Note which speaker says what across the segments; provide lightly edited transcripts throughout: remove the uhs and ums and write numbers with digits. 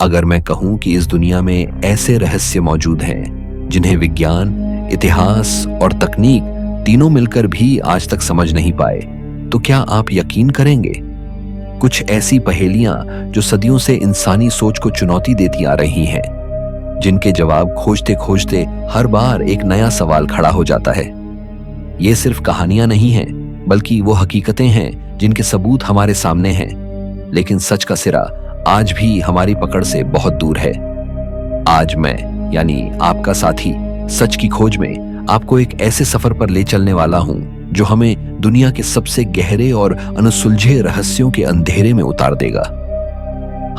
Speaker 1: अगर मैं कहूं कि इस दुनिया में ऐसे रहस्य मौजूद हैं जिन्हें विज्ञान, इतिहास और तकनीक तीनों मिलकर भी आज तक समझ नहीं पाए, तो क्या आप यकीन करेंगे? कुछ ऐसी पहेलियां जो सदियों से इंसानी सोच को चुनौती देती आ रही हैं, जिनके जवाब खोजते खोजते हर बार एक नया सवाल खड़ा हो जाता है। ये सिर्फ कहानियां नहीं हैं, बल्कि वो हकीकतें हैं जिनके सबूत हमारे सामने हैं, लेकिन सच का सिरा आज भी हमारी पकड़ से बहुत दूर है। आज मैं, यानी आपका साथी, सच की खोज में आपको एक ऐसे सफर पर ले चलने वाला हूं जो हमें दुनिया के सबसे गहरे और अनसुलझे रहस्यों के अंधेरे में उतार देगा।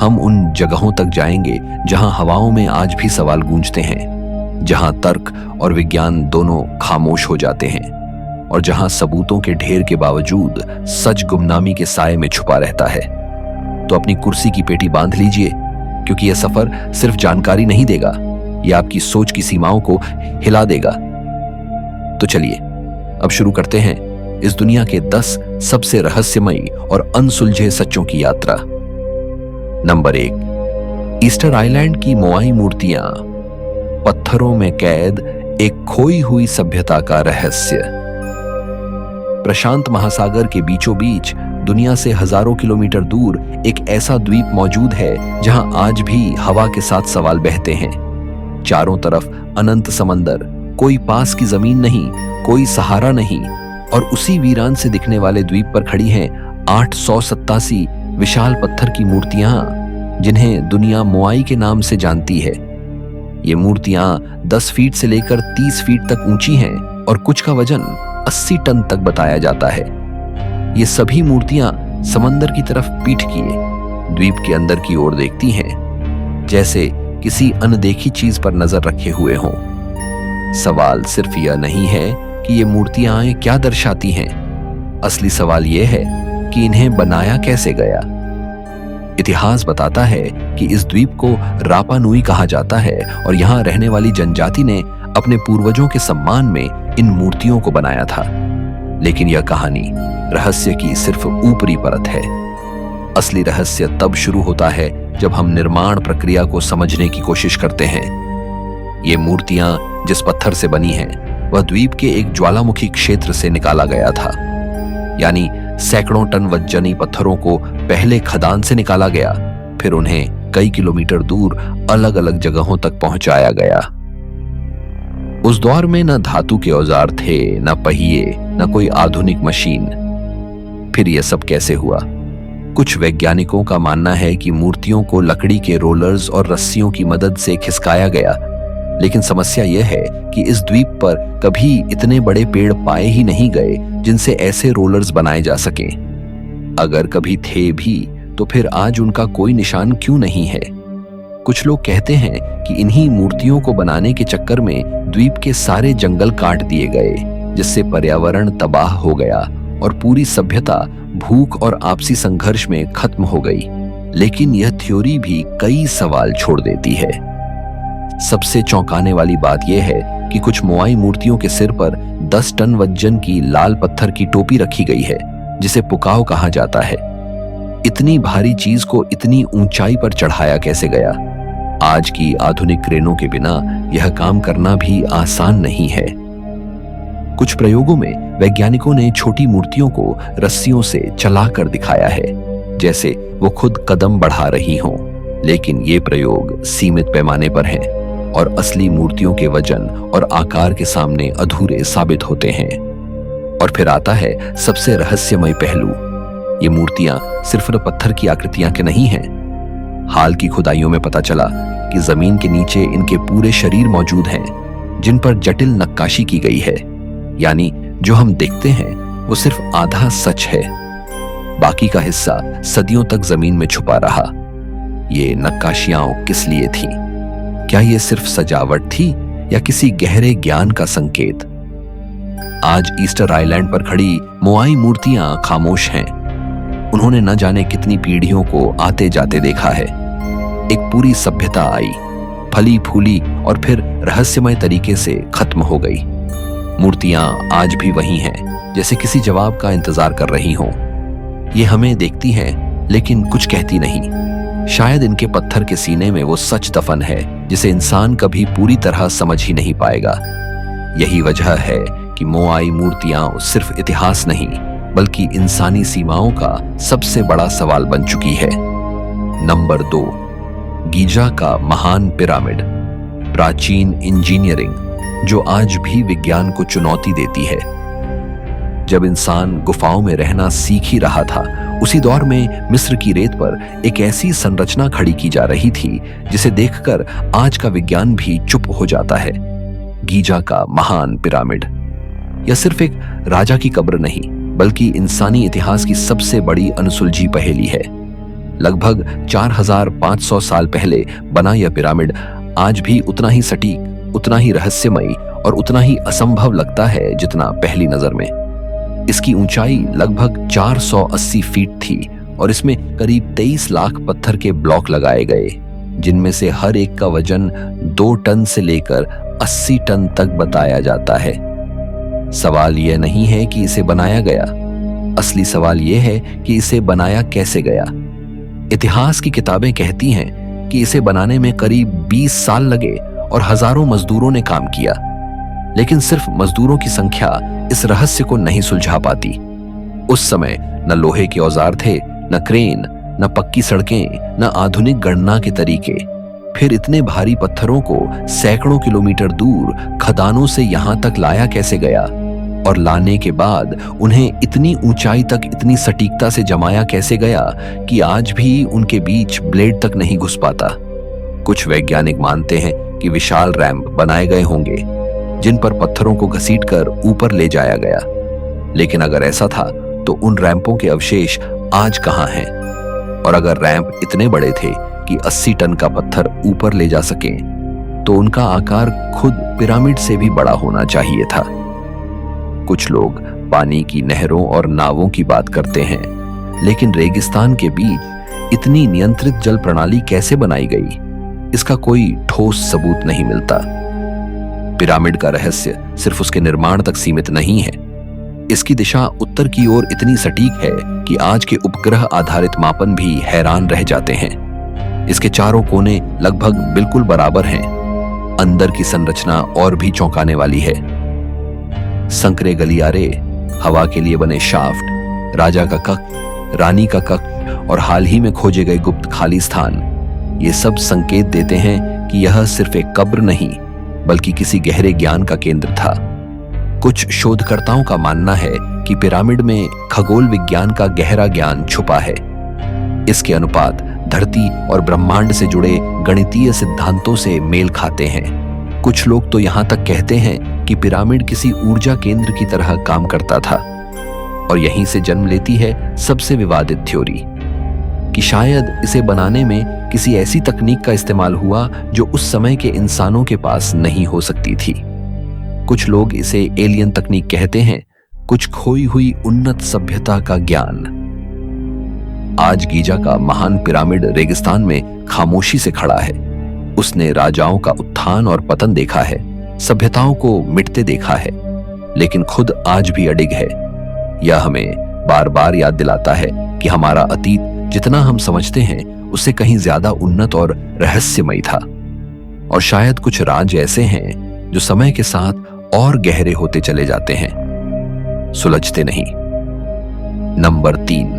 Speaker 1: हम उन जगहों तक जाएंगे जहां हवाओं में आज भी सवाल गूंजते हैं, जहां तर्क और विज्ञान दोनों खामोश हो जाते हैं, और जहां सबूतों के ढेर के बावजूद सच गुमनामी के साए में छुपा रहता है। तो अपनी कुर्सी की पेटी बांध लीजिए, क्योंकि यह सफर सिर्फ जानकारी नहीं देगा, यह आपकी सोच की सीमाओं को हिला देगा। तो चलिए अब शुरू करते हैं इस दुनिया के 10 सबसे रहस्यमयी और अनसुलझे सच्चों की यात्रा। नंबर 1, ईस्टर आइलैंड की मोआई मूर्तियां, पत्थरों में कैद एक खोई हुई सभ्यता का रहस्य। प्रशांत महासागर के बीचों बीच दुनिया से हजारों किलोमीटर दूर एक ऐसा द्वीप मौजूद है जहां आज भी हवा के साथ सवाल बहते हैं। चारों तरफ अनंत समंदर, कोई पास की जमीन नहीं, कोई सहारा नहीं, और उसी वीरान से दिखने वाले द्वीप पर खड़ी हैं 887 विशाल पत्थर की मूर्तियां, जिन्हें दुनिया मोआई के नाम से जानती है। ये मूर्तियां 10 फीट से लेकर 30 फीट तक ऊंची हैं और कुछ का वजन 80 टन तक बताया जाता है। ये सभी मूर्तियां समंदर की तरफ पीठ किए द्वीप के अंदर की ओर देखती हैं, जैसे किसी अनदेखी चीज पर नजर रखे हुए हों। सवाल सिर्फ यह नहीं है कि ये मूर्तियां क्या दर्शाती हैं, असली सवाल यह है कि इन्हें बनाया कैसे गया। इतिहास बताता है कि इस द्वीप को रापा नुई कहा जाता है और यहां रहने वाली जनजाति ने अपने पूर्वजों के सम्मान में इन मूर्तियों को बनाया था। लेकिन यह कहानी रहस्य की सिर्फ ऊपरी परत है। असली रहस्य तब शुरू होता है जब हम निर्माण प्रक्रिया को समझने की कोशिश करते हैं। ये मूर्तियां जिस पत्थर से बनी हैं, वह द्वीप के एक ज्वालामुखी क्षेत्र से निकाला गया था। यानी सैकड़ों टन वजनी पत्थरों को पहले खदान से निकाला गया, फिर उन्हें कई किलोमीटर दूर अलग अलग जगहों तक पहुंचाया गया। उस दौर में न धातु के औजार थे, न पहिए, न कोई आधुनिक मशीन। फिर यह सब कैसे हुआ? कुछ वैज्ञानिकों का मानना है कि मूर्तियों को लकड़ी के रोलर्स और रस्सियों की मदद से खिसकाया गया, लेकिन समस्या यह है कि इस द्वीप पर कभी इतने बड़े पेड़ पाए ही नहीं गए जिनसे ऐसे रोलर्स बनाए जा सकें। अगर कभी थे भी, तो फिर आज उनका कोई निशान क्यों नहीं है? कुछ लोग कहते हैं कि इन्हीं मूर्तियों को बनाने के चक्कर में द्वीप के सारे जंगल काट दिए गए, जिससे पर्यावरण तबाह हो गया और पूरी सभ्यता भूख और आपसी संघर्ष में खत्म हो गई। लेकिन यह थ्योरी भी कई सवाल छोड़ देती है। सबसे चौंकाने वाली बात यह है कि कुछ मोआई मूर्तियों के सिर पर 10 टन वजन की लाल पत्थर की टोपी रखी गई है, जिसे पुकाव कहा जाता है। इतनी भारी चीज को इतनी ऊंचाई पर चढ़ाया कैसे गया? आज की आधुनिक क्रेनों के बिना यह काम करना भी आसान नहीं है। कुछ प्रयोगों में वैज्ञानिकों ने छोटी मूर्तियों को रस्सियों से चलाकर दिखाया है, जैसे वो खुद कदम बढ़ा रही हों। लेकिन ये प्रयोग सीमित पैमाने पर हैं और असली मूर्तियों के वजन और आकार के सामने अधूरे साबित होते हैं। और फिर आता है सबसे रहस्यमय पहलू। ये मूर्तियां सिर्फ पत्थर की आकृतियां के नहीं हैं। हाल की खुदाइयों में पता चला कि जमीन के नीचे इनके पूरे शरीर मौजूद हैं, जिन पर जटिल नक्काशी की गई है। यानी जो हम देखते हैं वो सिर्फ आधा सच है, बाकी का हिस्सा सदियों तक जमीन में छुपा रहा। ये नक्काशियां किस लिए थी? क्या ये सिर्फ सजावट थी या किसी गहरे ज्ञान का संकेत? आज ईस्टर आइलैंड पर खड़ी मोआई मूर्तियां खामोश हैं। उन्होंने न जाने कितनी पीढ़ियों को आते जाते देखा है। एक पूरी सभ्यता आई, फली फूली और फिर रहस्यमय तरीके से खत्म हो गई। मूर्तियां आज भी वही हैं, जैसे किसी जवाब का इंतजार कर रही हों। ये हमें देखती हैं, लेकिन कुछ कहती नहीं। शायद इनके पत्थर के सीने में वो सच दफन है जिसे इंसान कभी पूरी तरह समझ ही नहीं पाएगा। यही वजह है कि मोआई मूर्तियां सिर्फ इतिहास नहीं बल्कि इंसानी सीमाओं का सबसे बड़ा सवाल बन चुकी है। नंबर 2, गीजा का महान पिरामिड, प्राचीन इंजीनियरिंग जो आज भी विज्ञान को चुनौती देती है। जब इंसान गुफाओं में रहना सीख ही रहा था, उसी दौर में मिस्र की रेत पर एक ऐसी संरचना खड़ी की जा रही थी जिसे देखकर आज का विज्ञान भी चुप हो जाता है। गीजा का महान पिरामिड यह सिर्फ एक राजा की कब्र नहीं बल्कि इंसानी इतिहास की सबसे बड़ी अनसुलझी पहेली है। लगभग 4500 साल पहले बना यह पिरामिड आज भी उतना ही सटीक, उतना ही रहस्यमयी और उतना ही असंभव लगता है जितना पहली नजर में। इसकी ऊंचाई लगभग 480 फीट थी और इसमें करीब 23 लाख पत्थर के ब्लॉक लगाए गए, जिनमें से हर एक का वजन 2 टन से लेकर 80 टन तक बताया जाता है। सवाल यह नहीं है कि इसे बनाया गया, असली सवाल यह है कि इसे बनाया कैसे गया। इतिहास की किताबें कहती हैं कि इसे बनाने में करीब 20 साल लगे और हजारों मजदूरों ने काम किया, लेकिन सिर्फ मजदूरों की संख्या इस रहस्य को नहीं सुलझा पाती। उस समय न लोहे के औजार थे, न क्रेन, न पक्की सड़कें, न आधुनिक गणना के तरीके। फिर इतने भारी पत्थरों को सैकड़ों किलोमीटर दूर खदानों से यहां तक लाया कैसे गया और लाने के बाद उन्हें इतनी ऊंचाई तक इतनी सटीकता से जमाया कैसे गया कि आज भी उनके बीच ब्लेड तक नहीं घुस पाता। कुछ वैज्ञानिक मानते हैं कि विशाल रैंप बनाए गए होंगे जिन पर पत्थरों को घसीटकर ऊपर ले जाया गया, लेकिन अगर ऐसा था तो उन रैंपों के अवशेष आज कहां हैं? और अगर रैंप इतने बड़े थे कि 80 टन का पत्थर ऊपर ले जा सकें, तो उनका आकार खुद पिरामिड से भी बड़ा होना चाहिए था। कुछ लोग पानी की नहरों और नावों की बात करते हैं, लेकिन रेगिस्तान के बीच इतनी नियंत्रित जल प्रणाली कैसे बनाई गई, इसका कोई ठोस सबूत नहीं मिलता। पिरामिड का रहस्य सिर्फ उसके निर्माण तक सीमित नहीं है। इसकी दिशा उत्तर की ओर इतनी सटीक है कि आज के उपग्रह आधारित मापन भी हैरान रह जाते हैं। इसके चारों कोने लगभग बिल्कुल बराबर हैं। अंदर की संरचना और भी चौंकाने वाली है। संकरे गलियारे, हवा के लिए बने शाफ्ट, राजा का कक्ष, रानी का कक्ष और हाल ही में खोजे गए गुप्त खाली स्थान, ये सब संकेत देते हैं कि यह सिर्फ एक कब्र नहीं बल्कि किसी गहरे ज्ञान का केंद्र था। कुछ शोधकर्ताओं का मानना है कि पिरामिड में खगोल विज्ञान का गहरा ज्ञान छुपा है। इसके अनुपात धरती और ब्रह्मांड से जुड़े गणितीय सिद्धांतों से मेल खाते हैं। कुछ लोग तो यहां तक कहते हैं कि पिरामिड किसी ऊर्जा केंद्र की तरह काम करता था। और यहीं से जन्म लेती है सबसे विवादित थ्योरी कि शायद इसे बनाने में किसी ऐसी तकनीक का इस्तेमाल हुआ जो उस समय के इंसानों के पास नहीं हो सकती थी। कुछ लोग इसे एलियन तकनीक कहते हैं, कुछ खोई हुई उन्नत सभ्यता का ज्ञान। आज गीजा का महान पिरामिड रेगिस्तान में खामोशी से खड़ा है। उसने राजाओं का उत्थान और पतन देखा है, सभ्यताओं को मिटते देखा है, लेकिन खुद आज भी अडिग है। यह हमें बार बार याद दिलाता है कि हमारा अतीत जितना हम समझते हैं उससे कहीं ज्यादा उन्नत और रहस्यमयी था। और शायद कुछ राज ऐसे हैं जो समय के साथ और गहरे होते चले जाते हैं, सुलझते नहीं। नंबर 3,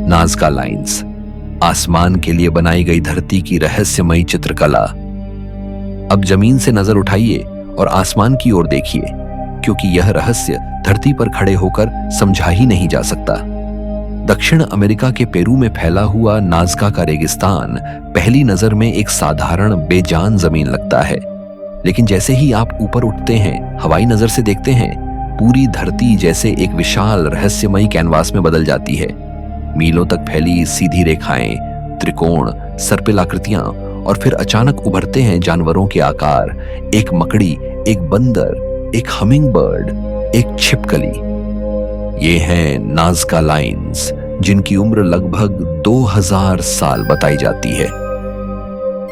Speaker 1: नाज़का लाइंस, आसमान के लिए बनाई गई धरती की रहस्यमयी चित्रकला। अब जमीन से नजर उठाइए और आसमान की ओर देखिए, क्योंकि यह रहस्य धरती पर खड़े होकर समझा ही नहीं जा सकता। दक्षिण अमेरिका के पेरू में फैला हुआ नाज़का का रेगिस्तान पहली नजर में एक साधारण बेजान जमीन लगता है, लेकिन जैसे ही आप ऊपर उठते हैं, हवाई नजर से देखते हैं, पूरी धरती जैसे एक विशाल रहस्यमयी कैनवास में बदल जाती है। मीलों तक फैली सीधी रेखाएं, त्रिकोण, सर्पिल आकृतियां और फिर अचानक उभरते हैं जानवरों के आकार, एक मकड़ी, एक बंदर, एक हमिंग बर्ड, एक छिपकली। ये हैं नाज़का लाइंस, जिनकी उम्र लगभग 2000 साल बताई जाती है।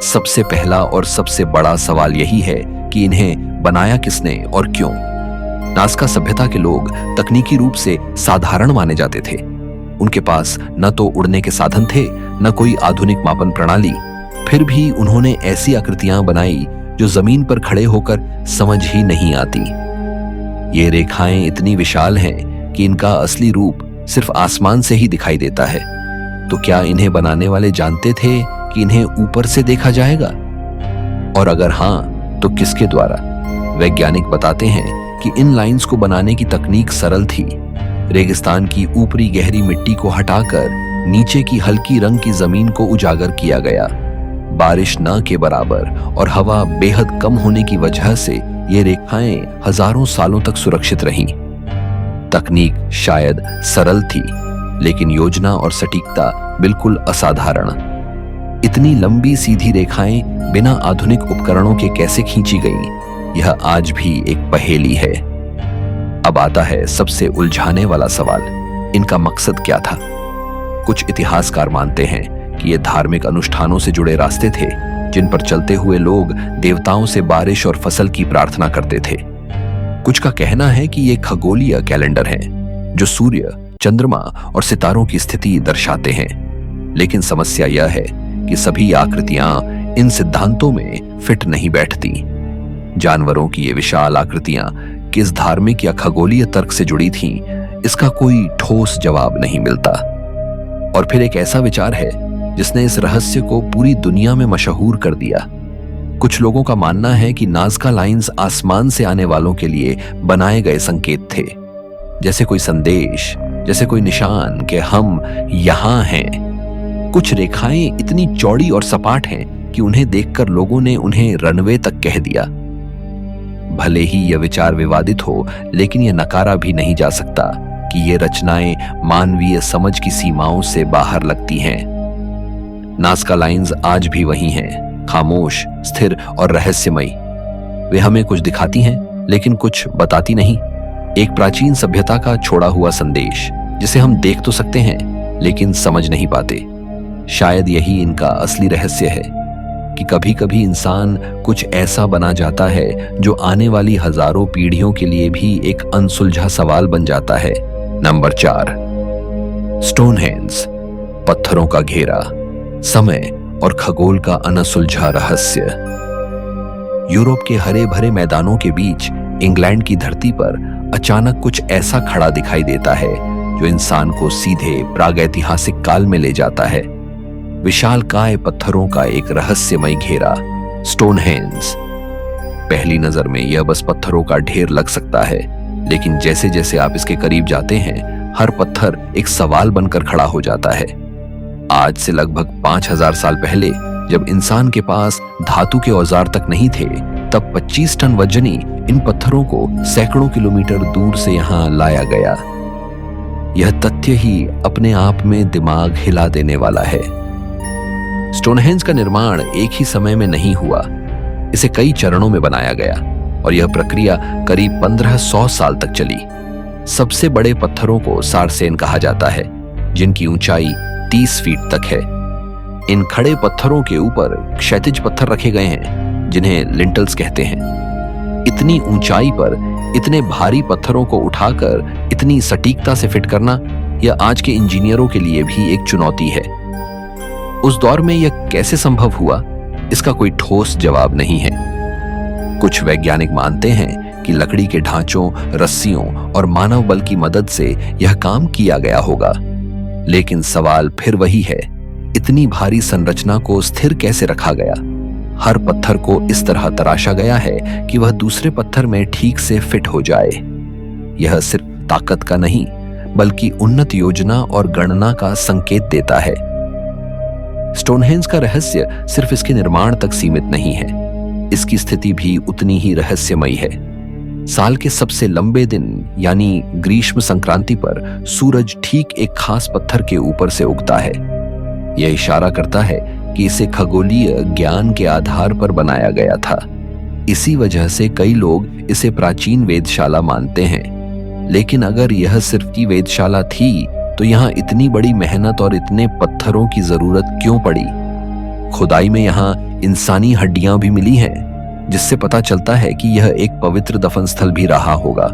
Speaker 1: सबसे पहला और सबसे बड़ा सवाल यही है कि इन्हें बनाया किसने और क्यों। नाज़का सभ्यता के लोग तकनीकी रूप से साधारण माने जाते थे, उनके पास न तो उड़ने के साधन थे, न कोई आधुनिक मापन प्रणाली। फिर भी उन्होंने ऐसी आकृतियां बनाई जो जमीन पर खड़े होकर समझ ही नहीं आती। ये रेखाएं इतनी विशाल हैं कि इनका असली रूप सिर्फ आसमान से ही दिखाई देता है। तो क्या इन्हें बनाने वाले जानते थे कि इन्हें ऊपर से देखा जाएगा? और अगर हां, तो किसके द्वारा? वैज्ञानिक बताते हैं कि इन लाइंस को बनाने की तकनीक सरल थी। रेगिस्तान की ऊपरी गहरी मिट्टी को हटाकर नीचे की हल्की रंग की जमीन को उजागर किया गया। बारिश न के बराबर और हवा बेहद कम होने की वजह से ये रेखाएं हजारों सालों तक सुरक्षित रहीं। तकनीक शायद सरल थी, लेकिन योजना और सटीकता बिल्कुल असाधारण। इतनी लंबी सीधी रेखाएं बिना आधुनिक उपकरणों के कैसे खींची गईं, यह आज भी एक पहेली है। अब आता है सबसे उलझाने वाला सवाल, इनका मकसद क्या था? कुछ इतिहासकार मानते हैं कि ये धार्मिक अनुष्ठानों से जुड़े रास्ते थे, जिन पर चलते हुए लोग देवताओं से बारिश और फसल की प्रार्थना करते थे। कुछ का कहना है कि ये खगोलीय कैलेंडर हैं, जो सूर्य, चंद्रमा और सितारों की स्थिति दर्शाते हैं। लेकिन समस्या यह है कि सभी आकृतियां इन सिद्धांतों में फिट नहीं बैठती। जानवरों की ये विशाल आकृतियां किस धार्मिक या खगोलीय तर्क से जुड़ी थीं, इसका कोई ठोस जवाब नहीं मिलता। और फिर एक ऐसा विचार है जिसने इस रहस्य को पूरी दुनिया में मशहूर कर दिया। कुछ लोगों का मानना है कि नाज़का लाइंस आसमान से आने वालों के लिए बनाए गए संकेत थे, जैसे कोई संदेश, जैसे कोई निशान कि हम यहां हैं। कुछ रेखाएं इतनी चौड़ी और सपाट हैं कि उन्हें देखकर लोगों ने उन्हें रनवे तक कह दिया। भले ही यह विचार विवादित हो, लेकिन यह नकारा भी नहीं जा सकता कि ये रचनाएं मानवीय समझ की सीमाओं से बाहर लगती हैं। नाज़का लाइंस आज भी वही हैं, खामोश, स्थिर और रहस्यमयी। वे हमें कुछ दिखाती हैं, लेकिन कुछ बताती नहीं। एक प्राचीन सभ्यता का छोड़ा हुआ संदेश, जिसे हम देख तो सकते हैं, लेकिन समझ नहीं पाते। शायद यही इनका असली रहस्य है कि कभी-कभी इंसान कुछ ऐसा बना जाता है जो आने वाली हजारों पीढ़ियों के लिए भी एक अनसुलझा सवाल बन जाता है। नंबर 4, स्टोनहेंज, पत्थरों का घेरा, समय और खगोल का अनसुलझा रहस्य। यूरोप के हरे भरे मैदानों के बीच इंग्लैंड की धरती पर अचानक कुछ ऐसा खड़ा दिखाई देता है जो इंसान को सीधे प्रागैतिहासिक काल में ले जाता है। विशाल काय पत्थरों का एक रहस्यमय घेरा, स्टोनहेंज। पहली नजर में यह बस पत्थरों का ढेर लग सकता है, लेकिन जैसे जैसे आप इसके करीब जाते हैं, हर पत्थर एक सवाल बनकर खड़ा हो जाता है। आज से लगभग 5000 साल पहले, जब इंसान के पास धातु के औजार तक नहीं थे, तब 25 टन वजनी इन पत्थरों को सैकड़ों किलोमीटर दूर से यहां लाया गया। यह तथ्य ही अपने आप में दिमाग हिला देने वाला है। स्टोनहेंज का निर्माण एक ही समय में नहीं हुआ, इसे कई चरणों में बनाया गया और यह प्रक्रिया करीब 1500 साल तक चली। सबसे बड़े पत्थरों को सारसेन कहा जाता है, जिनकी ऊंचाई 30 फीट तक है। इन खड़े पत्थरों के ऊपर क्षैतिज पत्थर रखे गए हैं, जिन्हें लिंटल्स कहते हैं। इतनी ऊंचाई पर इतने भारी पत्थरों को उठाकर इतनी सटीकता से फिट करना, यह आज के इंजीनियरों के लिए भी एक चुनौती है। उस दौर में यह कैसे संभव हुआ, इसका कोई ठोस जवाब नहीं है। कुछ वैज्ञानिक मानते हैं कि लकड़ी के ढांचों, रस्सियों और मानव बल की मदद से यह काम किया गया होगा। लेकिन सवाल फिर वही है, इतनी भारी संरचना को स्थिर कैसे रखा गया? हर पत्थर को इस तरह तराशा गया है कि वह दूसरे पत्थर में ठीक से फिट हो जाए। यह सिर्फ ताकत का नहीं, बल्कि उन्नत योजना और गणना का संकेत देता है। स्टोनहेंज का रहस्य सिर्फ इसके निर्माण तक सीमित नहीं है, इसकी स्थिति भी उतनी ही रहस्यमयी है। साल के सबसे लंबे दिन यानी ग्रीष्म संक्रांति पर सूरज ठीक एक खास पत्थर के ऊपर से उगता है। यह इशारा करता है कि इसे खगोलीय ज्ञान के आधार पर बनाया गया था। इसी वजह से कई लोग इसे प्राचीन वेधशाला मानते हैं। लेकिन अगर यह सिर्फ की वेधशाला थी, तो यहां इतनी बड़ी मेहनत और इतने पत्थरों की जरूरत क्यों पड़ी? खुदाई में यहां इंसानी हड्डियां भी मिली हैं, जिससे पता चलता है कि यह एक पवित्र दफन स्थल भी रहा होगा।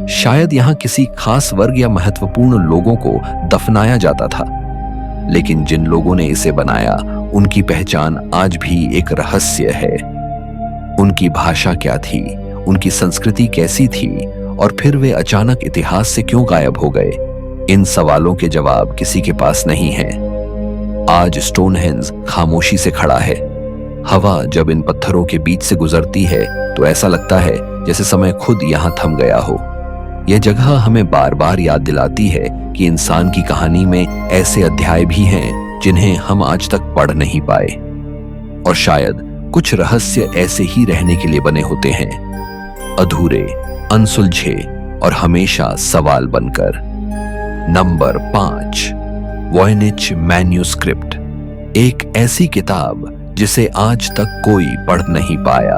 Speaker 1: शायद यहाँ किसी खास वर्ग या महत्वपूर्ण लोगों को दफनाया जाता था, लेकिन जिन लोगों ने इसे बनाया उनकी पहचान आज भी एक रहस्य है। उनकी भाषा क्या थी, उनकी संस्कृति कैसी थी, और फिर वे अचानक इतिहास से क्यों गायब हो गए? इन सवालों के जवाब किसी के पास नहीं है। आज स्टोनहेंज खामोशी से खड़ा है। हवा जब इन पत्थरों के बीच से गुजरती है तो ऐसा लगता है जैसे समय खुद यहां थम गया हो। यह जगह हमें बार बार याद दिलाती है कि इंसान की कहानी में ऐसे अध्याय भी हैं जिन्हें हम आज तक पढ़ नहीं पाए, और शायद कुछ रहस्य ऐसे ही रहने के लिए बने होते हैं, अधूरे, अनसुलझे और हमेशा सवाल बनकर। नंबर 5, वॉयनिच मैन्यूस्क्रिप्ट, एक ऐसी किताब जिसे आज तक कोई पढ़ नहीं पाया।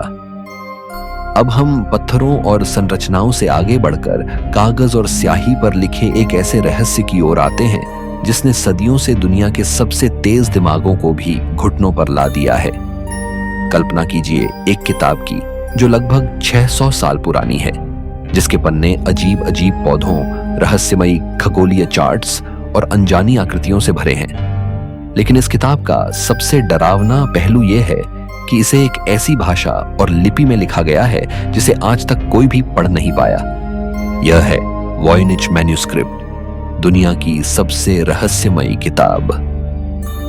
Speaker 1: अब हम पत्थरों और संरचनाओं से आगे बढ़कर कागज और स्याही पर लिखे एक ऐसे रहस्य की ओर आते हैं जिसने सदियों से दुनिया के सबसे तेज दिमागों को भी घुटनों पर ला दिया है। कल्पना कीजिए एक किताब की जो लगभग 600 साल पुरानी है, जिसके पन्ने अजीब अजीब पौधों, रहस्यमयी खगोलीय चार्ट्स और अनजानी आकृतियों से भरे हैं। लेकिन इस किताब का सबसे डरावना पहलू यह है कि इसे एक ऐसी भाषा और लिपि में लिखा गया है जिसे आज तक कोई भी पढ़ नहीं पाया। यह है वॉयनिच मैन्यूस्क्रिप्ट, दुनिया की सबसे रहस्यमयी किताब।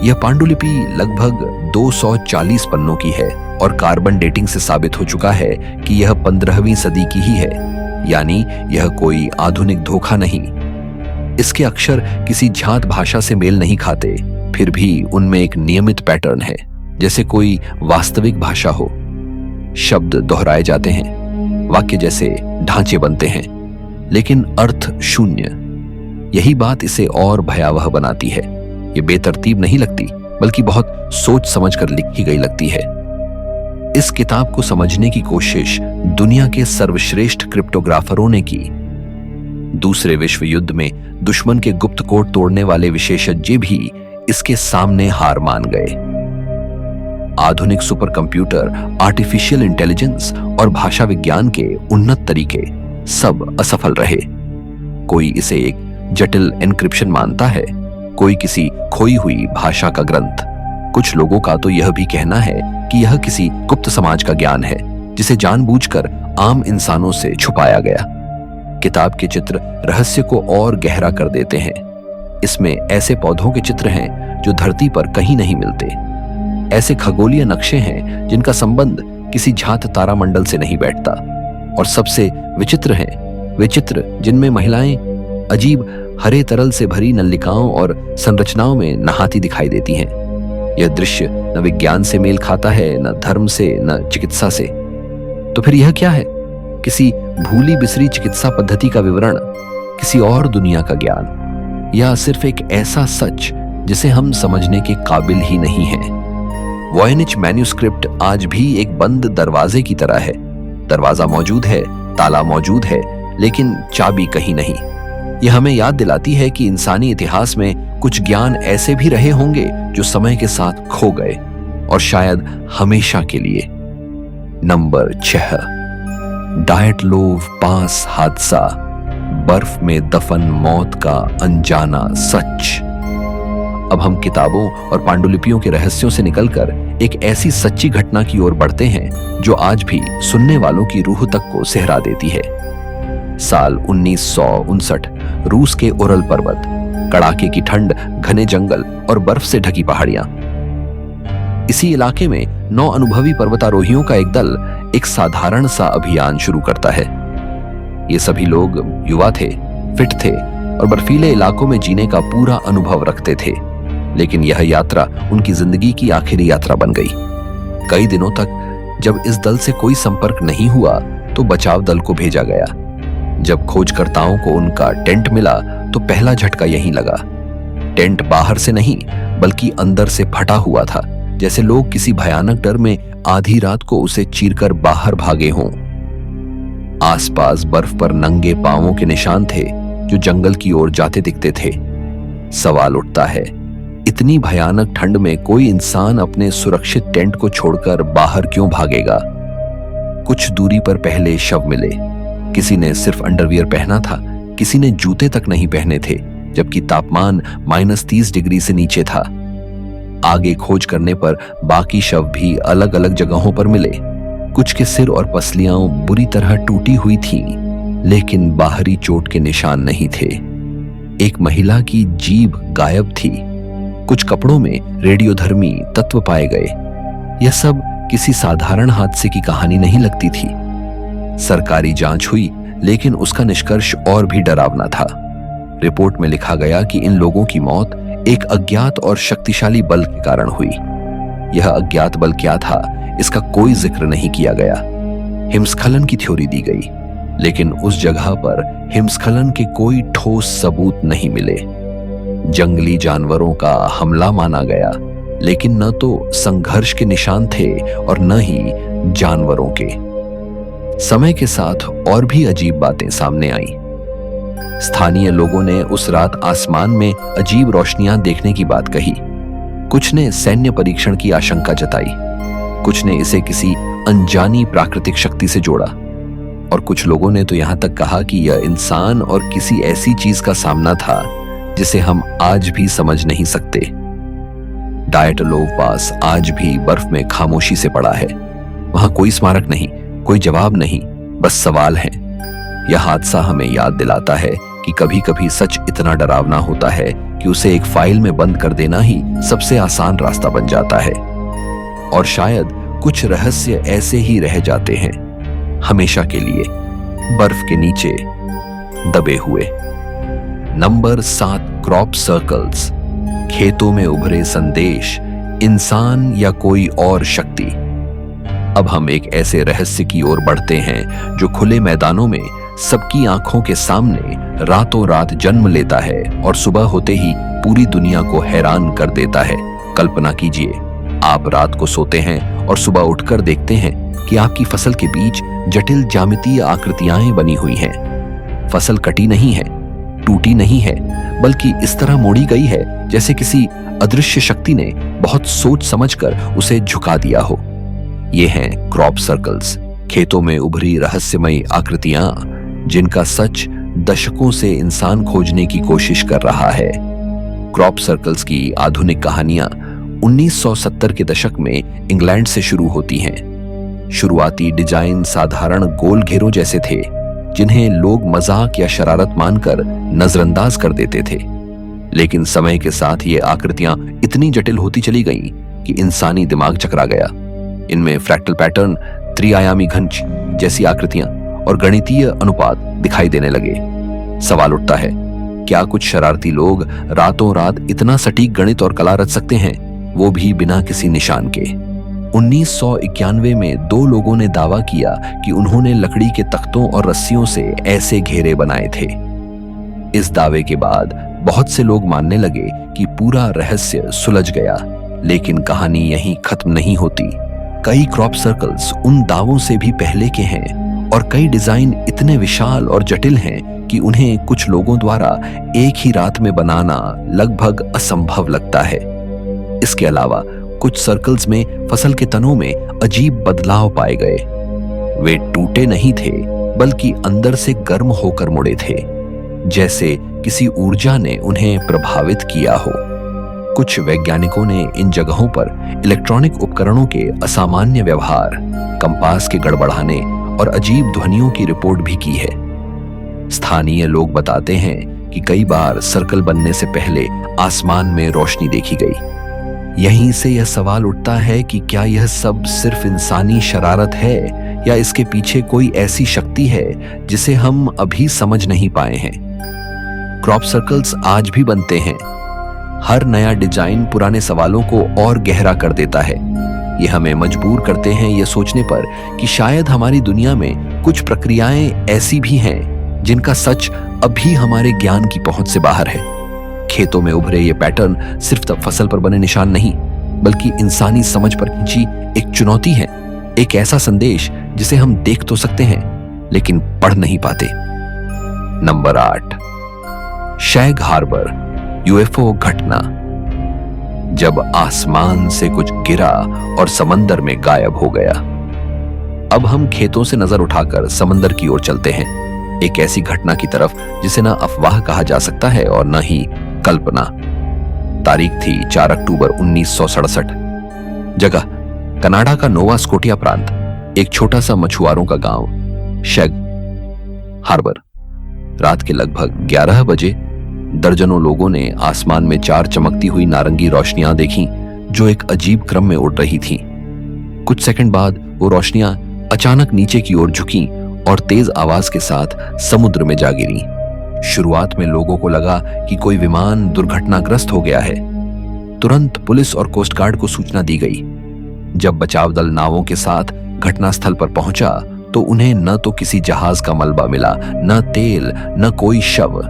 Speaker 1: यह पांडुलिपि लगभग 240 पन्नों की है और कार्बन डेटिंग से साबित हो चुका है कि यह 15वीं सदी की ही है, यानी यह कोई आधुनिक धोखा नहीं। इसके अक्षर किसी झात भाषा से मेल नहीं खाते, फिर भी उनमें एक नियमित पैटर्न है, जैसे कोई वास्तविक भाषा हो। शब्द दोहराए जाते हैं, वाक्य जैसे ढांचे बनते हैं, लेकिन अर्थ शून्य। यही बात इसे और भयावह बनाती है। ये बेतरतीब नहीं लगती, बल्कि बहुत सोच समझकर लिखी गई लगती है। इस किताब को समझने की कोशिश दुनिया के सर्वश्रेष्ठ क्रिप्टोग्राफरों ने की। दूसरे विश्व युद्ध में दुश्मन के गुप्त कोड तोड़ने वाले विशेषज्ञ भी इसके सामने हार मान गए। आधुनिक सुपर कंप्यूटर, आर्टिफिशियल इंटेलिजेंस और भाषा विज्ञान के उन्नत तरीके सब असफल रहे। कोई इसे एक जटिल एन्क्रिप्शन मानता है, कोई किसी खोई हुई भाषा का ग्रंथ। कुछ लोगों का तो यह भी कहना है कि यह किसी गुप्त समाज का ज्ञान है जिसे जानबूझकर आम इंसानों से छुपाया गया। किताब के चित्र रहस्य को और गहरा कर देते हैं। इसमें ऐसे पौधों के चित्र हैं जो धरती पर कहीं नहीं मिलते। ऐसे खगोलीय नक्शे हैं जिनका संबंध किसी झात तारामंडल से नहीं बैठता। और सबसे विचित्र हैं वे चित्र जिनमें महिलाएं अजीब हरे तरल से भरी नलिकाओं और संरचनाओं में नहाती दिखाई देती हैं। यह दृश्य न विज्ञान से मेल खाता है, न धर्म से, न चिकित्सा से। तो फिर यह क्या है? किसी भूली बिसरी चिकित्सा पद्धति का विवरण, किसी और दुनिया का ज्ञान, या सिर्फ एक ऐसा सच जिसे हम समझने के काबिल ही नहीं हैं? वॉयनिच मैन्यूस्क्रिप्ट आज भी एक बंद दरवाजे की तरह है। दरवाजा मौजूद है, ताला मौजूद है, लेकिन चाबी कहीं नहीं। यह हमें याद दिलाती है कि इंसानी इतिहास में कुछ ज्ञान ऐसे भी रहे होंगे जो समय के साथ खो गए, और शायद हमेशा के लिए। नंबर 6, डायटलोव पास हादसा, बर्फ में दफन मौत का अनजाना सच। अब हम किताबों और पांडुलिपियों के रहस्यों से निकलकर एक ऐसी सच्ची घटना की ओर बढ़ते हैं जो आज भी सुनने वालों की रूह तक को सहरा देती है। साल 1959, रूस के उरल पर्वत, कड़ाके की ठंड, घने जंगल और बर्फ से ढकी पहाड़ियां। इसी इलाके में 9 अनुभवी पर्वतारोहियों का एक दल एक साधारण सा अभियान शुरू करता है। ये सभी लोग युवा थे, फिट थे और बर्फीले इलाकों में जीने का पूरा अनुभव रखते थे। लेकिन यह यात्रा उनकी जिंदगी की आखिरी यात्रा बन गई। कई दिनों तक जब इस दल से कोई संपर्क नहीं हुआ तो बचाव दल को भेजा गया। जब खोजकर्ताओं को उनका टेंट मिला तो पहला झटका यहीं लगा। टेंट बाहर से नहीं बल्कि अंदर से फटा हुआ था, जैसे लोग किसी भयानक डर में आधी रात को उसे चीरकर बाहर भागे हों। आसपास बर्फ पर नंगे पांवों के निशान थे जो जंगल की ओर जाते दिखते थे। सवाल उठता है, इतनी भयानक ठंड में कोई इंसान अपने सुरक्षित टेंट को छोड़कर बाहर क्यों भागेगा? कुछ दूरी पर पहले शव मिले, किसी ने सिर्फ अंडरवियर पहना था, किसी ने जूते तक नहीं पहने थे, जबकि तापमान -30 डिग्री से नीचे था। आगे खोज करने पर बाकी शव भी अलग अलग जगहों पर मिले। कुछ के सिर और पसलियां बुरी तरह टूटी हुई थीं, लेकिन बाहरी चोट के निशान नहीं थे। एक महिला की जीभ गायब थी। कुछ कपड़ों में रेडियोधर्मी तत्व पाए गए। यह सब किसी साधारण हादसे की कहानी नहीं लगती थी। सरकारी जांच हुई, लेकिन उसका निष्कर्ष और भी डरावना था। रिपोर्ट में लिखा गया कि इन लोगों की मौत एक अज्ञात और शक्तिशाली बल के कारण हुई। यह अज्ञात बल क्या था, इसका कोई जिक्र नहीं किया गया। हिमस्खलन की थ्योरी दी गई, लेकिन उस जगह पर हिमस्खलन के कोई ठोस सबूत नहीं मिले। जंगली जानवरों का हमला माना गया, लेकिन न तो संघर्ष के निशान थे और न ही जानवरों के। समय के साथ और भी अजीब बातें सामने आईं। स्थानीय लोगों ने उस रात आसमान में अजीब रोशनियां देखने की बात कही। कुछ ने सैन्य परीक्षण की आशंका जताई, कुछ ने इसे किसी अनजानी प्राकृतिक शक्ति से जोड़ा, और कुछ लोगों ने तो यहां तक कहा कि यह इंसान और किसी ऐसी चीज का सामना था जिसे हम आज भी समझ नहीं सकते। डायटलोव पास आज भी बर्फ में खामोशी से पड़ा है। वहां कोई स्मारक नहीं, कोई जवाब नहीं, बस सवाल है। यह हादसा हमें याद दिलाता है कि कभी कभी सच इतना डरावना होता है कि उसे एक फाइल में बंद कर देना ही सबसे आसान रास्ता बन जाता है। और शायद कुछ रहस्य ऐसे ही रह जाते हैं, हमेशा के लिए, बर्फ के नीचे दबे हुए। Number 7, crop circles. खेतों में उभरे संदेश, इंसान या कोई और शक्ति। अब हम एक ऐसे रहस्य की ओर बढ़ते हैं जो खुले मैदानों में सबकी आंखों के सामने रातों रात जन्म लेता है और सुबह होते ही पूरी दुनिया को हैरान कर देता है। कल्पना कीजिए, आप रात को सोते हैं और सुबह उठकर देखते हैं कि आपकी फसल के बीच जटिल ज्यामितीय आकृतियां बनी हुई हैं। फसल कटी नहीं है, टूटी नहीं है, बल्कि इस तरह मोड़ी गई है जैसे किसी अदृश्य शक्ति ने बहुत सोच समझकर उसे झुका दिया हो। ये हैं क्रॉप सर्कल्स, खेतों में उभरी रहस्यमयी आकृतियां जिनका सच दशकों से इंसान खोजने की कोशिश कर रहा है। क्रॉप सर्कल्स की आधुनिक कहानियां 1970 के दशक में इंग्लैंड से शुरू होती हैं। शुरुआती डिजाइन साधारण गोल घेरों जैसे थे, जिन्हें लोग मजाक या शरारत मानकर नजरअंदाज कर देते थे। लेकिन समय के साथ ये आकृतियां इतनी जटिल होती चली गईं कि इंसानी दिमाग चकरा गया। इनमें फ्रैक्टल पैटर्न, त्रिआयामी घन जैसी आकृतियां और गणितीय अनुपात दिखाई देने लगे। सवाल उठता है, क्या कुछ शरारती लोग रातों रात इतना सटीक गणित और कला रच सकते हैं, वो भी बिना किसी निशान के? 1991 में 2 लोगों ने दावा किया कि उन्होंने लकड़ी के तख्तों और रस्सियों से ऐसे घेरे बनाए थे। इस दावे के बाद बहुत से लोग मानने लगे कि पूरा रहस्य सुलझ गया, लेकिन कहानी यहीं खत्म नहीं होती। कई क्रॉप सर्कल्स उन दावों से भी पहले के हैं और कई डिजाइन इतने विशाल और जटिल हैं कि उन्हें कुछ लोगों द्वारा एक ही रात में बनाना लगभग असंभव लगता है। इसके अलावा कुछ सर्कल्स में फसल के तनों में अजीब बदलाव पाए गए। वे टूटे नहीं थे, बल्कि अंदर से गर्म होकर मुड़े थे, जैसे किसी ऊर्जा ने उन्हें प्रभावित किया हो। कुछ वैज्ञानिकों ने इन जगहों पर इलेक्ट्रॉनिक उपकरणों के असामान्य व्यवहार, कंपास के गड़बड़ाने और अजीब ध्वनियों की रिपोर्ट भी की है। स्थानीय लोग बताते हैं कि कई बार सर्कल बनने से पहले आसमान में रोशनी देखी गई। यहीं से यह सवाल उठता है कि क्या यह सब सिर्फ इंसानी शरारत है या इसके पीछे कोई ऐसी शक्ति है जिसे हम अभी समझ नहीं पाए हैं। क्रॉप सर्कल्स आज भी बनते हैं। हर नया डिजाइन पुराने सवालों को और गहरा कर देता है। ये हमें मजबूर करते हैं ये सोचने पर कि शायद हमारी दुनिया में कुछ प्रक्रियाएं ऐसी भी हैं जिनका सच अभी हमारे ज्ञान की पहुंच से बाहर है। खेतों में उभरे ये पैटर्न सिर्फ फसल पर बने निशान नहीं, बल्कि इंसानी समझ पर खींची एक चुनौती है, एक ऐसा संदेश जिसे हम देख तो सकते हैं लेकिन पढ़ नहीं पाते। नंबर 8, शैग हार्बर, यूएफओ घटना। जब आसमान से कुछ गिरा और समंदर में गायब हो गया। अब हम खेतों से नजर उठाकर समंदर की ओर चलते हैं। एक ऐसी घटना की तरफ जिसे ना अफवाह कहा जा सकता है और न ही कल्पना। तारीख थी 4 अक्टूबर 1967। जगह कनाडा का नोवा स्कोटिया प्रांत, एक छोटा सा मछुआरों का गांव, शैग हार्बर। रात के लगभग 11 बजे दर्जनों लोगों ने आसमान में 4 चमकती हुई नारंगी रोशनियां देखी जो एक अजीब क्रम में उड़ रही थीं। कुछ सेकंड बाद वो रोशनियां अचानक नीचे की ओर झुकी और तेज आवाज के साथ समुद्र में जा गिरी। शुरुआत में लोगों को लगा कि कोई विमान दुर्घटनाग्रस्त हो गया है। तुरंत पुलिस और कोस्ट गार्ड को सूचना दी गई। जब बचाव दल नावों के साथ घटनास्थल पर पहुंचा तो उन्हें न तो किसी जहाज का मलबा मिला, न तेल, न कोई शव।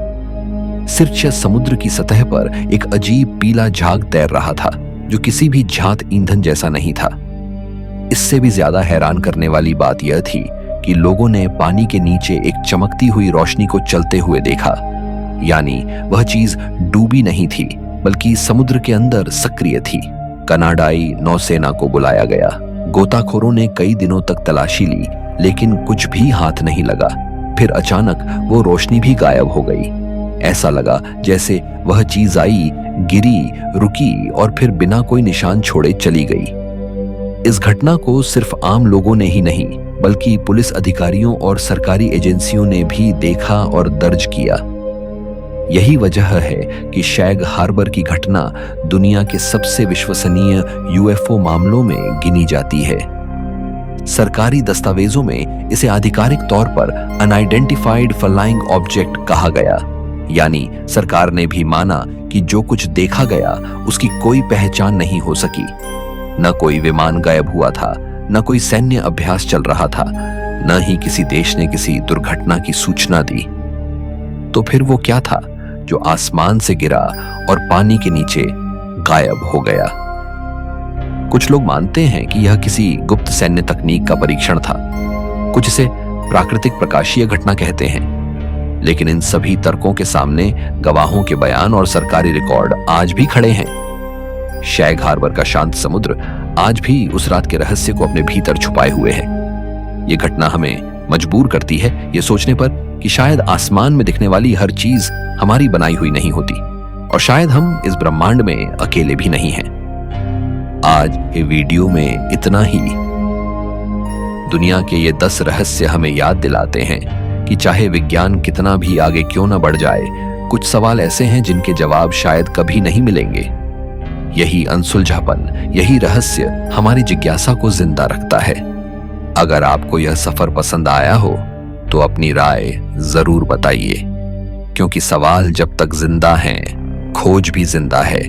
Speaker 1: सिर्फ समुद्र की सतह पर एक अजीब पीला झाग तैर रहा था जो किसी भी झात ईंधन जैसा नहीं था। इससे भी ज्यादा हैरान करने वाली बात यह थी कि लोगों ने पानी के नीचे एक चमकती हुई रोशनी को चलते हुए देखा, यानी वह चीज डूबी नहीं थी बल्कि समुद्र के अंदर सक्रिय थी। कनाडाई नौसेना को बुलाया गया। गोताखोरों ने कई दिनों तक तलाशी ली लेकिन कुछ भी हाथ नहीं लगा। फिर अचानक वो रोशनी भी गायब हो गई। ऐसा लगा जैसे वह चीज आई, गिरी, रुकी और फिर बिना कोई निशान छोड़े चली गई। इस घटना को सिर्फ आम लोगों ने ही नहीं बल्कि पुलिस अधिकारियों और सरकारी एजेंसियों ने भी देखा और दर्ज किया। यही वजह है कि शैग हार्बर की घटना दुनिया के सबसे विश्वसनीय यूएफओ मामलों में गिनी जाती है। सरकारी दस्तावेजों में इसे आधिकारिक तौर पर अनआइडेंटिफाइड फ्लाइंग ऑब्जेक्ट कहा गया, यानी सरकार ने भी माना कि जो कुछ देखा गया उसकी कोई पहचान नहीं हो सकी। न कोई विमान गायब हुआ था, न कोई सैन्य अभ्यास चल रहा था, न ही किसी देश ने किसी दुर्घटना की सूचना दी। तो फिर वो क्या था जो आसमान से गिरा और पानी के नीचे गायब हो गया? कुछ लोग मानते हैं कि यह किसी गुप्त सैन्य तकनीक का परीक्षण था। कुछ इसे प्राकृतिक प्रकाशीय घटना कहते हैं। लेकिन इन सभी तर्कों के सामने गवाहों के बयान और सरकारी रिकॉर्ड आज भी खड़े हैं। शैग हार्बर का शांत समुद्र आज भी उस रात के रहस्य को अपने भीतर छुपाए हुए है। ये घटना हमें मजबूर करती है ये सोचने पर कि शायद आसमान में दिखने वाली हर चीज हमारी बनाई हुई नहीं होती और शायद हम इस ब्रह्मांड में अकेले भी नहीं हैं। आज के वीडियो में इतना ही। दुनिया के ये 10 रहस्य हमें याद दिलाते हैं कि चाहे विज्ञान कितना भी आगे क्यों न बढ़ जाए, कुछ सवाल ऐसे हैं जिनके जवाब शायद कभी नहीं मिलेंगे। यही अनसुलझापन, यही रहस्य हमारी जिज्ञासा को जिंदा रखता है। अगर आपको यह सफर पसंद आया हो तो अपनी राय जरूर बताइए, क्योंकि सवाल जब तक जिंदा हैं, खोज भी जिंदा है।